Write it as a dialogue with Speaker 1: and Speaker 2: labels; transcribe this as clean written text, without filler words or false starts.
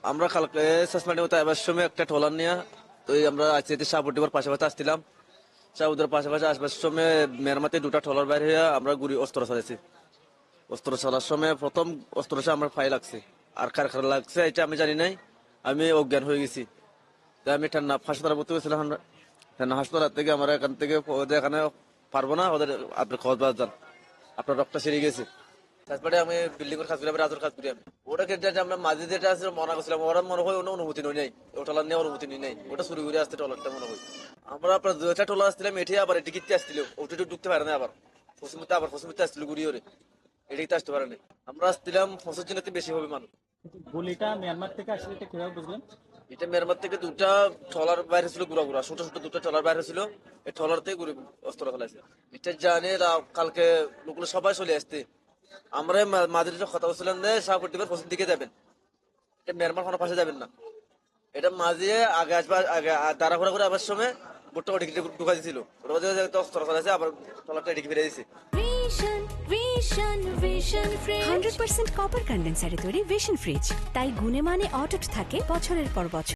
Speaker 1: আমরা কালকে সাসমানি মতো আবার সময় একটা ট্রলার নিয়ে তো আমরা আজকে সাবুটিবার পাশাপাশি আসছিলাম। সাবুদের পাশাপাশি আসবার সময় মেরমাতে দুটা ট্রলার বাইরে হয়ে আমরা গুড়ি অস্ত্র চালাইছি। অস্ত্র চালার সময় প্রথম অস্ত্রটা আমার ফাই লাগছে, আর কার কার লাগছে এটা আমি জানি নাই। আমি অজ্ঞান হয়ে গেছি। তাই আমি ঠান্ডা হাসপাতালে ভর্তি হয়েছিলাম। ঠান্ডা হাসপাতাল থেকে আমরা এখান থেকে ওদের এখানে পারবো না, ওদের আপনি কক্সবাজার যান, আপনার রক্তটা সেরে গেছে। তারপরে আমি বিল্ডিং এর কাজ করি, আমি রাজুর কাজ করি। আমি ওটা ক্ষেত্রে আমরা মাঝে যেটা আছে মনে করছিলাম, ওরা মনে হয় কোনো অনুমতি নেই, ওটা নিয়ে অনুমতি নেই, ওটা শুরু করে আসতে টলারটা মনে হয়। আমরা আপনার দুটা টলার আসছিলাম, এটি আবার টিকিট আসছিল, ওটা ঢুকতে পারে না। আবার ফসমিতে আসছিল ঘুরি ওরে, এটিতে আসতে পারে না। আমরা আসছিলাম 25 জনের বেশি হবে মানুষ।
Speaker 2: গুলিটা মিয়ানমার থেকে আসলে এটা কিভাবে বুঝলেন?
Speaker 1: এটা মিয়ানমার থেকে দুটা ট্রলার বাইরে ছিল, গুড়া গুড়া ছোট ছোট দুটা ট্রলার বাইরে ছিল। এই ট্রলার থেকে গুলি অস্ত্র ফেলাইছে। এটা জানে কালকে লোকগুলো সবাই চলে আসতে। আমরা মাঝে কথা বলছিলাম যে শাহপুর পশ্চিম দিকে যাবেন, এটা মিয়ানমার কোনো পাশে যাবেন না। এটা মাঝে আগে আসবার আগে তাড়াহুড়া করে আবার সময় ভুট্টা ওদিকে ঢুকা দিয়েছিল, ওর মধ্যে অস্ত্র ফেলাইছে, আবার ট্রলারটা এদিকে ফিরে দিয়েছে।
Speaker 3: ভিশন ফ্রিজ 100% কপার কন্ডেন্সারে তৈরি ভিশন ফ্রিজ, তাই গুণে মানে অটুট থাকে বছরের পর বছর।